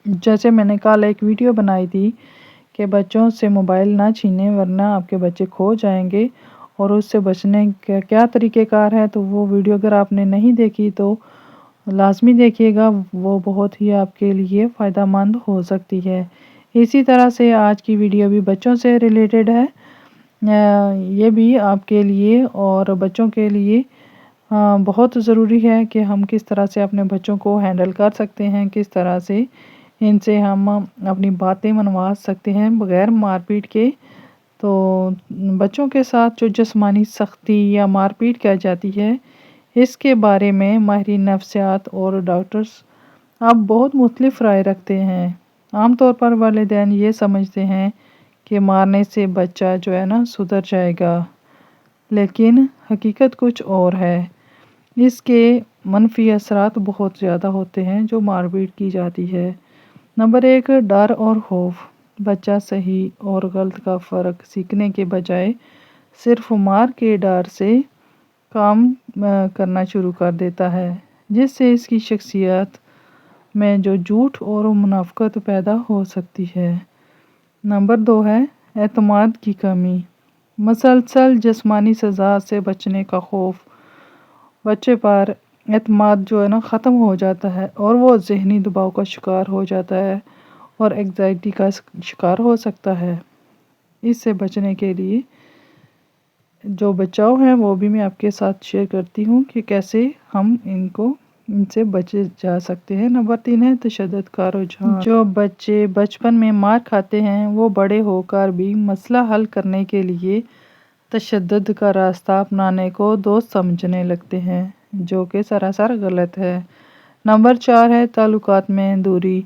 جیسے میں نے کل ایک ویڈیو بنائی تھی کہ بچوں سے موبائل نہ چھینیں ورنہ آپ کے بچے کھو جائیں گے، اور اس سے بچنے کا کیا طریقہ کار ہے، تو وہ ویڈیو اگر آپ نے نہیں دیکھی تو لازمی دیکھیے گا، وہ بہت ہی آپ کے لیے فائدہ مند ہو سکتی ہے۔ اسی طرح سے آج کی ویڈیو بھی بچوں سے ریلیٹڈ ہے، یہ بھی آپ کے لیے اور بچوں کے لیے بہت ضروری ہے کہ ہم کس طرح سے اپنے بچوں کو ہینڈل کر سکتے ہیں، کس طرح سے ان سے ہم اپنی باتیں منوا سکتے ہیں بغیر مار پیٹ کے۔ تو بچوں کے ساتھ جو جسمانی سختی یا مار پیٹ کی جاتی ہے، اس کے بارے میں ماہرین نفسیات اور ڈاکٹرز اب بہت مختلف رائے رکھتے ہیں۔ عام طور پر والدین یہ سمجھتے ہیں کہ مارنے سے بچہ جو ہے نا سدھر جائے گا، لیکن حقیقت کچھ اور ہے۔ اس کے منفی اثرات بہت زیادہ ہوتے ہیں جو مار پیٹ کی جاتی ہے۔ نمبر 1، ڈر اور خوف۔ بچہ صحیح اور غلط کا فرق سیکھنے کے بجائے صرف مار کے ڈر سے کام کرنا شروع کر دیتا ہے، جس سے اس کی شخصیت میں جو جھوٹ اور منافقت پیدا ہو سکتی ہے۔ نمبر 2 ہے اعتماد کی کمی۔ مسلسل جسمانی سزا سے بچنے کا خوف بچے پر اعتماد جو ہے نا ختم ہو جاتا ہے، اور وہ ذہنی دباؤ کا شکار ہو جاتا ہے اور انگزائٹی کا شکار ہو سکتا ہے۔ اس سے بچنے کے لیے جو بچاؤ ہیں وہ بھی میں آپ کے ساتھ شیئر کرتی ہوں کہ کیسے ہم ان سے بچے جا سکتے ہیں۔ نمبر 3 ہے تشدد کا رجحان۔ جو بچے بچپن میں مار کھاتے ہیں وہ بڑے ہو کر بھی مسئلہ حل کرنے کے لیے تشدد کا راستہ اپنانے کو دوست سمجھنے لگتے ہیں، جو کہ سراسر غلط ہے۔ نمبر 4 ہے تعلقات میں دوری۔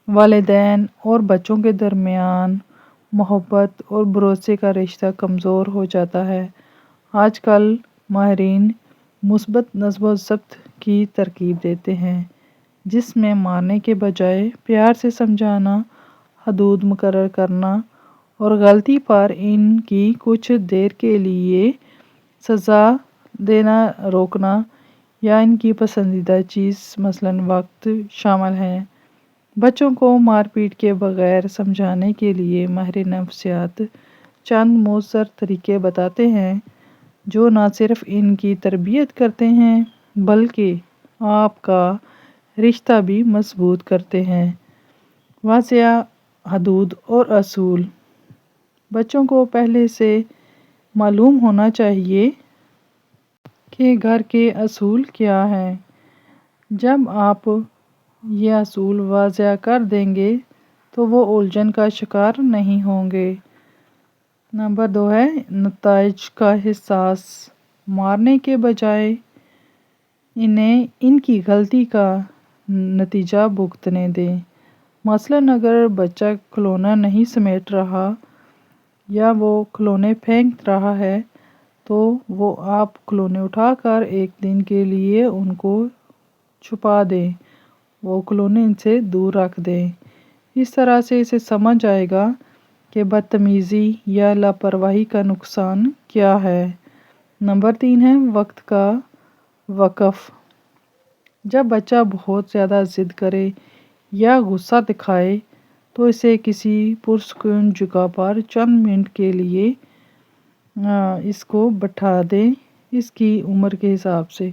والدین اور بچوں کے درمیان محبت اور بھروسے کا رشتہ کمزور ہو جاتا ہے۔ آج کل ماہرین مثبت نظم و ضبط کی ترغیب دیتے ہیں، جس میں مارنے کے بجائے پیار سے سمجھانا، حدود مقرر کرنا اور غلطی پر ان کی کچھ دیر کے لیے سزا دینا روکنا یا ان کی پسندیدہ چیز مثلاً وقت شامل ہے۔ بچوں کو مار پیٹ کے بغیر سمجھانے کے لیے ماہر نفسیات چند مؤثر طریقے بتاتے ہیں جو نہ صرف ان کی تربیت کرتے ہیں بلکہ آپ کا رشتہ بھی مضبوط کرتے ہیں۔ واضح حدود اور اصول۔ بچوں کو پہلے سے معلوم ہونا چاہیے کہ گھر کے اصول کیا ہیں۔ جب آپ یہ اصول واضح کر دیں گے تو وہ الجھن کا شکار نہیں ہوں گے۔ نمبر 2 ہے نتائج کا احساس۔ مارنے کے بجائے انہیں ان کی غلطی کا نتیجہ بھگتنے دیں۔ مثلاً اگر بچہ کھلونا نہیں سمیٹ رہا یا وہ کھلونے پھینک رہا ہے تو وہ آپ کھلونے اٹھا کر ایک دن کے لیے ان کو چھپا دیں، وہ کھلونے ان سے دور رکھ دیں۔ اس طرح سے اسے سمجھ آئے گا کہ بدتمیزی یا لاپرواہی کا نقصان کیا ہے۔ نمبر 3 ہے وقت کا وقف۔ جب بچہ بہت زیادہ ضد کرے یا غصہ دکھائے تو اسے کسی پرسکون جگہ پر چند منٹ کے لیے اس کو بٹھا دیں، اس کی عمر کے حساب سے،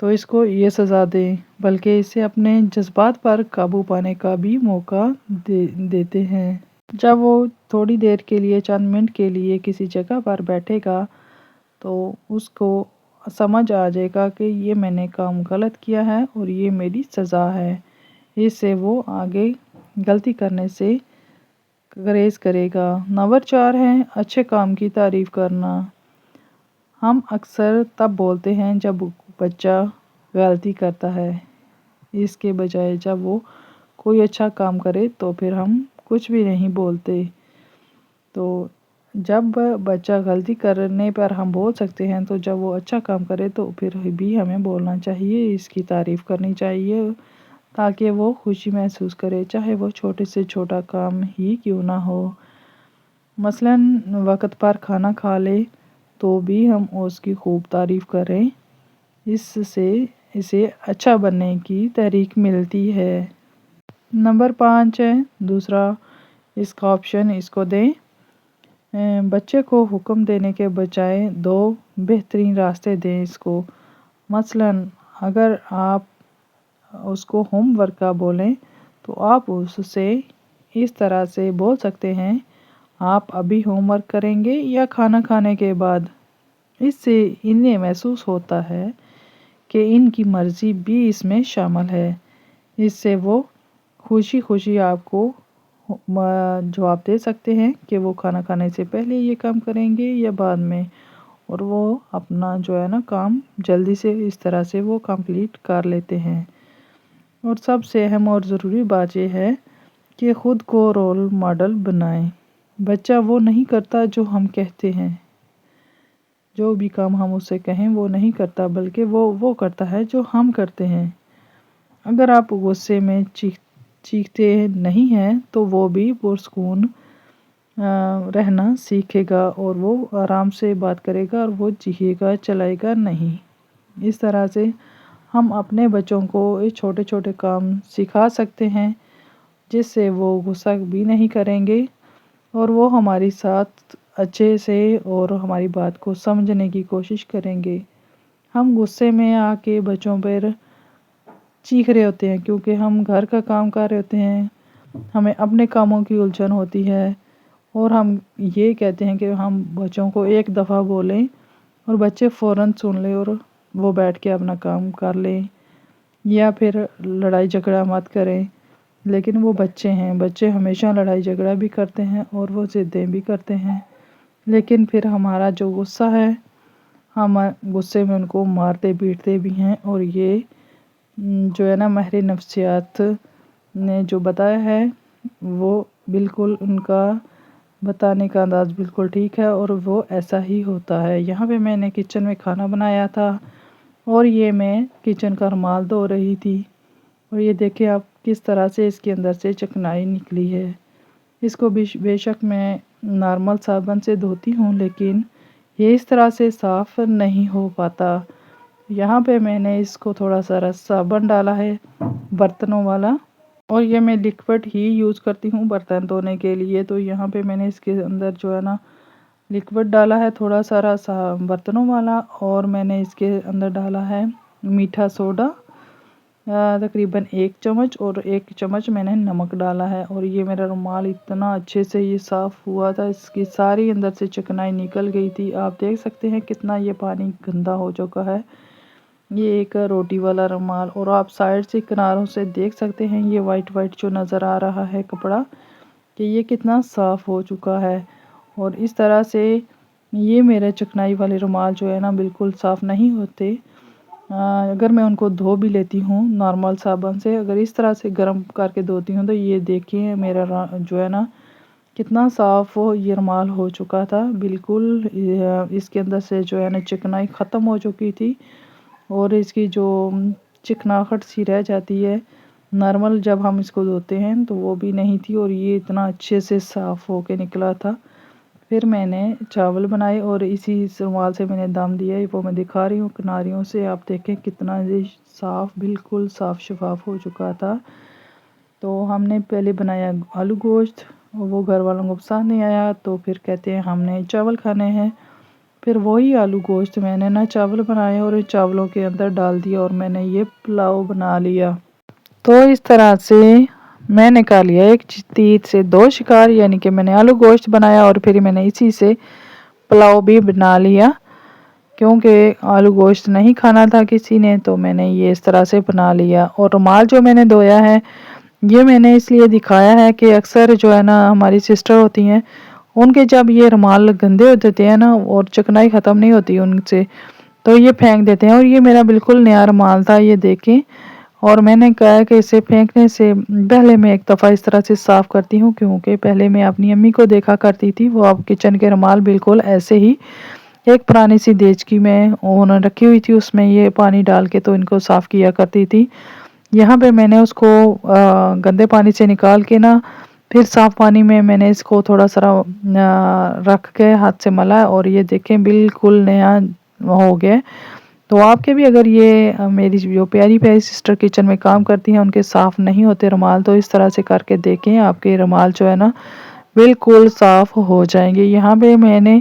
تو اس کو یہ سزا دیں، بلکہ اسے اپنے جذبات پر قابو پانے کا بھی موقع دیتے ہیں۔ جب وہ تھوڑی دیر کے لیے چند منٹ کے لیے کسی جگہ پر بیٹھے گا تو اس کو سمجھ آ جائے گا کہ یہ میں نے کام غلط کیا ہے اور یہ میری سزا ہے۔ اس سے وہ آگے غلطی کرنے سے گریز کرے گا۔ نمبر 4 ہے اچھے کام کی تعریف کرنا۔ ہم اکثر تب بولتے ہیں جب بچہ غلطی کرتا ہے، اس کے بجائے جب وہ کوئی اچھا کام کرے تو پھر ہم کچھ بھی نہیں بولتے۔ تو جب بچہ غلطی کرنے پر ہم بول سکتے ہیں تو جب وہ اچھا کام کرے تو پھر بھی ہمیں بولنا چاہیے، اس کی تعریف کرنی چاہیے تاکہ وہ خوشی محسوس کرے، چاہے وہ چھوٹے سے چھوٹا کام ہی کیوں نہ ہو۔ مثلاً وقت پر کھانا کھا لے تو بھی ہم اس کی خوب تعریف کریں، اس سے اسے اچھا بننے کی تحریک ملتی ہے۔ نمبر 5 ہے دوسرا اس کا آپشن، اس کو دیں۔ بچے کو حکم دینے کے بجائے 2 بہترین راستے دیں اس کو۔ مثلا اگر آپ اس کو ہوم ورک کا بولیں تو آپ اس سے اس طرح سے بول سکتے ہیں، آپ ابھی ہوم ورک کریں گے یا کھانا کھانے کے بعد؟ اس سے انہیں محسوس ہوتا ہے کہ ان کی مرضی بھی اس میں شامل ہے۔ اس سے وہ خوشی خوشی آپ کو جواب دے سکتے ہیں کہ وہ کھانا کھانے سے پہلے یہ کام کریں گے یا بعد میں، اور وہ اپنا جو ہے نا کام جلدی سے اس طرح سے وہ کمپلیٹ کر لیتے ہیں۔ اور سب سے اہم اور ضروری بات یہ ہے کہ خود کو رول ماڈل بنائیں۔ بچہ وہ نہیں کرتا جو ہم کہتے ہیں، جو بھی کام ہم اسے کہیں وہ نہیں کرتا، بلکہ وہ کرتا ہے جو ہم کرتے ہیں۔ اگر آپ غصے میں چیختے نہیں ہیں تو وہ بھی پرسکون رہنا سیکھے گا، اور وہ آرام سے بات کرے گا اور وہ چیخے گا چلائے گا نہیں۔ اس طرح سے ہم اپنے بچوں کو یہ چھوٹے چھوٹے کام سکھا سکتے ہیں جس سے وہ غصہ بھی نہیں کریں گے، اور وہ ہمارے ساتھ اچھے سے اور ہماری بات کو سمجھنے کی کوشش کریں گے۔ ہم غصے میں آ کے بچوں پر چیخ رہے ہوتے ہیں کیونکہ ہم گھر کا کام کر رہے ہوتے ہیں، ہمیں اپنے کاموں کی الجھن ہوتی ہے، اور ہم یہ کہتے ہیں کہ ہم بچوں کو ایک دفعہ بولیں اور بچے فوراً سن لیں اور وہ بیٹھ کے اپنا کام کر لیں، یا پھر لڑائی جھگڑا مت کریں۔ لیکن وہ بچے ہیں، بچے ہمیشہ لڑائی جھگڑا بھی کرتے ہیں اور وہ ضدیں بھی کرتے ہیں، لیکن پھر ہمارا جو غصہ ہے، ہم غصے میں ان کو مارتے پیٹتے بھی ہیں، اور یہ جو ہے نا ماہر نفسیات نے جو بتایا ہے وہ بالکل ان کا بتانے کا انداز بالکل ٹھیک ہے، اور وہ ایسا ہی ہوتا ہے۔ یہاں پہ میں نے کچن میں کھانا بنایا تھا اور یہ میں کچن کا رومال دھو رہی تھی، اور یہ دیکھیں آپ کس طرح سے اس کے اندر سے چکنائی نکلی ہے۔ اس کو بے شک میں نارمل صابن سے دھوتی ہوں، لیکن یہ اس طرح سے صاف نہیں ہو پاتا۔ یہاں پہ میں نے اس کو تھوڑا سا صابن ڈالا ہے برتنوں والا، اور یہ میں لیکوڈ ہی یوز کرتی ہوں برتن دھونے کے لیے، تو یہاں پہ میں نے اس کے اندر جو ہے نا لیکوڈ ڈالا ہے تھوڑا سا برتنوں والا، اور میں نے اس کے اندر ڈالا ہے میٹھا سوڈا تقریباً 1 چمچ، اور 1 چمچ میں نے نمک ڈالا ہے، اور یہ میرا رومال اتنا اچھے سے یہ صاف ہوا تھا، اس کی ساری اندر سے چکنائی نکل گئی تھی۔ آپ دیکھ سکتے ہیں کتنا یہ پانی گندا ہو چکا ہے۔ یہ ایک روٹی والا رومال، اور آپ سائڈ سے کناروں سے دیکھ سکتے ہیں یہ وائٹ جو نظر آ رہا ہے کپڑا، کہ یہ کتنا صاف ہو چکا ہے۔ اور اس طرح سے یہ میرے چکنائی والے رومال جو ہے نا بالکل صاف نہیں ہوتے، اگر میں ان کو دھو بھی لیتی ہوں نارمل صابن سے، اگر اس طرح سے گرم کر کے دھوتی ہوں تو یہ دیکھیں میرا جو ہے نا کتنا صاف یہ رومال ہو چکا تھا، بالکل اس کے اندر سے جو ہے نا چکنائی ختم ہو چکی تھی، اور اس کی جو چکناہٹ سی رہ جاتی ہے نارمل جب ہم اس کو دھوتے ہیں تو وہ بھی نہیں تھی، اور یہ اتنا اچھے سے صاف ہو کے نکلا تھا۔ پھر میں نے چاول بنائے اور اسی رومال سے میں نے دم دیا، وہ میں دکھا رہی ہوں کناریوں سے، آپ دیکھیں کتنا یہ صاف بالکل صاف شفاف ہو چکا تھا۔ تو ہم نے پہلے بنایا آلو گوشت، وہ گھر والوں کو پسند نہیں آیا، تو پھر کہتے ہیں ہم نے چاول کھانے ہیں۔ پھر وہی آلو گوشت میں نے چاول بنائے اور چاولوں کے اندر ڈال دیا، اور میں نے یہ پلاؤ بنا لیا۔ تو اس طرح سے میں نے کر لیا ایک تیر سے 2 شکار، یعنی کہ میں نے آلو گوشت بنایا اور پھر میں نے اسی سے پلاؤ بھی بنا لیا، کیونکہ آلو گوشت نہیں کھانا تھا کسی نے، تو میں نے یہ اس طرح سے بنا لیا۔ اور رومال جو میں نے دھویا ہے یہ میں نے اس لیے دکھایا ہے کہ اکثر جو ہے نا ہماری سسٹر ہوتی ہیں، ان کے جب یہ رومال گندے ہو دیتے ہیں نا اور چکنائی ختم نہیں ہوتی ان سے، تو یہ پھینک دیتے ہیں، اور یہ میرا بالکل نیا رومال تھا، یہ دیکھیں۔ اور میں نے کہا کہ اسے پھینکنے سے پہلے میں ایک دفعہ اس طرح سے صاف کرتی ہوں، کیونکہ پہلے میں اپنی امی کو دیکھا کرتی تھی، وہ اب کچن کے رومال بالکل ایسے ہی ایک پرانی سی دیچکی میں انہوں نے رکھی ہوئی تھی، اس میں یہ پانی ڈال کے تو ان کو صاف کیا کرتی تھی۔ یہاں پہ میں نے اس کو گندے پانی سے نکال کے نا پھر صاف پانی میں میں نے اس کو تھوڑا سا رکھ کے ہاتھ سے ملا، اور یہ دیکھیں بالکل نیا ہو گیا۔ تو آپ کے بھی اگر یہ میری جو پیاری پیاری سسٹر کچن میں کام کرتی ہیں ان کے صاف نہیں ہوتے رومال، تو اس طرح سے کر کے دیکھیں، آپ کے رومال جو ہے نا بالکل صاف ہو جائیں گے۔ یہاں پہ میں نے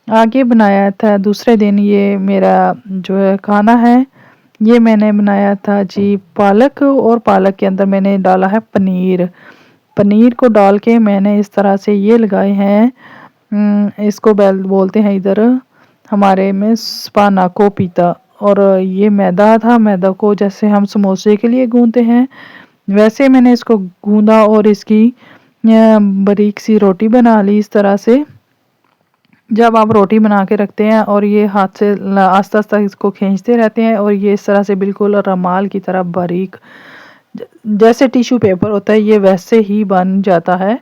آگے بنایا تھا دوسرے دن، یہ میرا جو ہے کھانا ہے، یہ میں نے بنایا تھا جی پالک، اور پالک کے اندر میں نے ڈالا ہے پنیر۔ پنیر کو ڈال کے میں نے اس طرح سے یہ لگائے ہیں، اس کو بولتے ہیں ادھر ہمارے میں سپاناکو پیتا، اور یہ میدا تھا، میدا کو جیسے ہم سموسے کے لیے گوندتے ہیں ویسے میں نے اس کو گوندا، اور اس کی باریک سی روٹی بنا لی اس طرح سے۔ جب آپ روٹی بنا کے رکھتے ہیں اور یہ ہاتھ سے آہستہ آہستہ اس کو کھینچتے رہتے ہیں، اور یہ اس طرح سے بالکل رومال کی طرح باریک جیسے ٹیشو پیپر ہوتا ہے یہ ویسے ہی بن جاتا ہے۔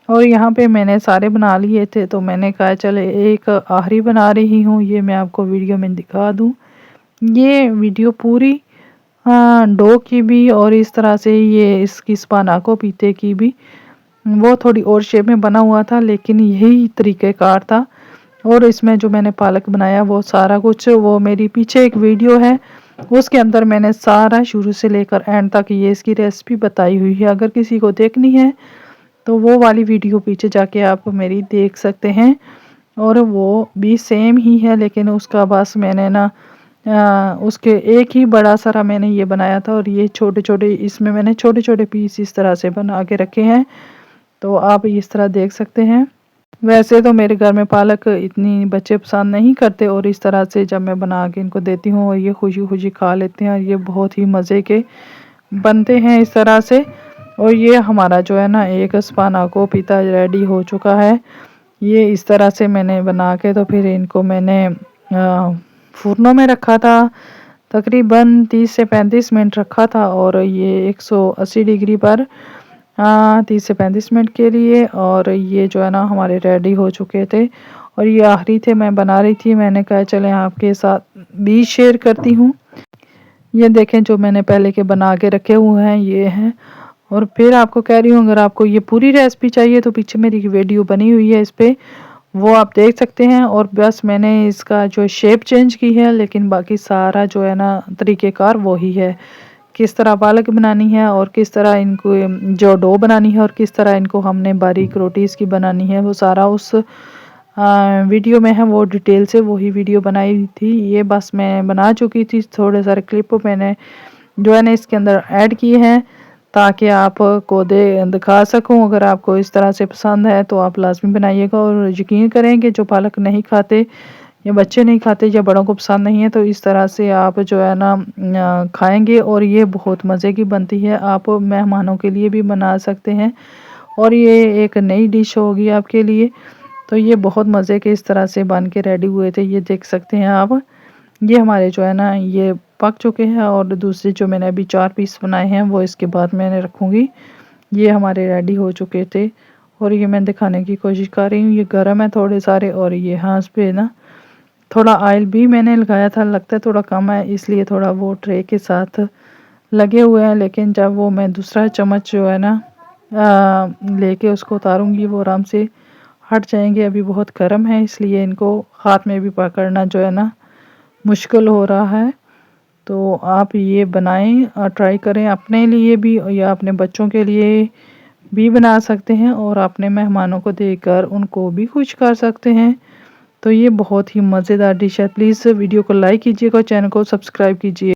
اور یہاں پہ میں نے سارے بنا لیے تھے، تو میں نے کہا چلے ایک آخری بنا رہی ہوں، یہ میں آپ کو ویڈیو میں دکھا دوں۔ یہ ویڈیو پوری ڈو کی بھی اور اس طرح سے یہ اس کی سپاناکو پیتے کی بھی، وہ تھوڑی اور شیپ میں بنا ہوا تھا لیکن یہی طریقہ کار تھا۔ اور اس میں جو میں نے پالک بنایا وہ سارا کچھ وہ میری پیچھے ایک ویڈیو ہے، اس کے اندر میں نے سارا شروع سے لے کر اینڈ تک یہ اس کی ریسپی بتائی ہوئی ہے۔ اگر کسی کو دیکھنی ہے تو وہ والی ویڈیو پیچھے جا کے آپ میری دیکھ سکتے ہیں، اور وہ بھی سیم ہی ہے، لیکن اس کا بس میں نے نا اس کے ایک ہی بڑا سارا میں نے یہ بنایا تھا، اور یہ چھوٹے چھوٹے اس میں نے چھوٹے چھوٹے پیس اس طرح سے بنا کے رکھے ہیں، تو آپ اس طرح دیکھ سکتے ہیں۔ ویسے تو میرے گھر میں پالک اتنی بچے پسند نہیں کرتے، اور اس طرح سے جب میں بنا کے ان کو دیتی ہوں اور یہ خوشی خوشی کھا لیتے ہیں، اور یہ بہت ہی مزے کے بنتے ہیں اس طرح سے۔ اور یہ ہمارا جو ہے نا ایک سپاناکو پیتا ریڈی ہو چکا ہے۔ یہ اس طرح سے میں نے بنا کے تو پھر ان کو میں نے فرنوں میں رکھا تھا، تقریباً 30 سے 35 منٹ رکھا تھا، اور یہ 180 ڈگری پر 30 سے 35 منٹ کے لیے، اور یہ جو ہے نا ہمارے ریڈی ہو چکے تھے، اور یہ آخری تھے میں بنا رہی تھی، میں نے کہا چلیں آپ کے ساتھ بھی شیئر کرتی ہوں۔ یہ دیکھیں جو میں نے پہلے کے بنا کے رکھے ہوئے ہیں یہ ہیں، اور پھر آپ کو کہہ رہی ہوں اگر آپ کو یہ پوری ریسپی چاہیے تو پیچھے میری ویڈیو بنی ہوئی ہے اس پہ، وہ آپ دیکھ سکتے ہیں۔ اور بس میں نے اس کا جو شیپ چینج کی ہے، لیکن باقی سارا جو ہے نا طریقہ کار وہی ہے، کس طرح پالک بنانی ہے اور کس طرح ان کو جو ڈو بنانی ہے اور کس طرح ان کو ہم نے باریک روٹیز کی بنانی ہے، وہ سارا اس ویڈیو میں ہے، وہ ڈیٹیل سے وہی ویڈیو بنائی تھی۔ یہ بس میں بنا چکی تھی، تھوڑے سارے کلپ میں نے جو ہے نا اس کے اندر ایڈ کیے ہیں تاکہ آپ کو دکھا سکوں۔ اگر آپ کو اس طرح سے پسند ہے تو آپ لازمی بنائیے گا، اور یقین کریں کہ جو پالک نہیں کھاتے یا بچے نہیں کھاتے یا بڑوں کو پسند نہیں ہے تو اس طرح سے آپ جو ہے نا کھائیں گے، اور یہ بہت مزے کی بنتی ہے، آپ مہمانوں کے لیے بھی بنا سکتے ہیں، اور یہ ایک نئی ڈش ہوگی آپ کے لیے۔ تو یہ بہت مزے کے اس طرح سے بن کے ریڈی ہوئے تھے، یہ دیکھ سکتے ہیں آپ۔ یہ ہمارے جو ہے نا یہ پک چکے ہیں، اور دوسرے جو میں نے ابھی 4 پیس بنائے ہیں وہ اس کے بعد میں نے رکھوں گی۔ یہ ہمارے ریڈی ہو چکے تھے، اور یہ میں دکھانے کی کوشش کر رہی ہوں، یہ گرم ہے تھوڑے سارے، اور یہ ہاتھ پہ نا تھوڑا آئل بھی میں نے لگایا تھا، لگتا ہے تھوڑا کم ہے اس لیے تھوڑا وہ ٹرے کے ساتھ لگے ہوئے ہیں، لیکن جب وہ میں دوسرا چمچ جو ہے نا لے کے اس کو اتاروں گی وہ آرام سے ہٹ جائیں گے۔ ابھی بہت گرم ہے اس لیے ان کو ہاتھ میں بھی پکڑنا جو ہے نا مشکل ہو رہا ہے۔ تو آپ یہ بنائیں اور ٹرائی کریں اپنے لیے بھی، یا اپنے بچوں کے لیے بھی بنا سکتے ہیں، اور اپنے مہمانوں کو دے کر ان کو بھی خوش کر سکتے ہیں۔ تو یہ بہت ہی مزیدار ڈش ہے، پلیز ویڈیو کو لائک کیجیے گا، چینل کو سبسکرائب کیجیے۔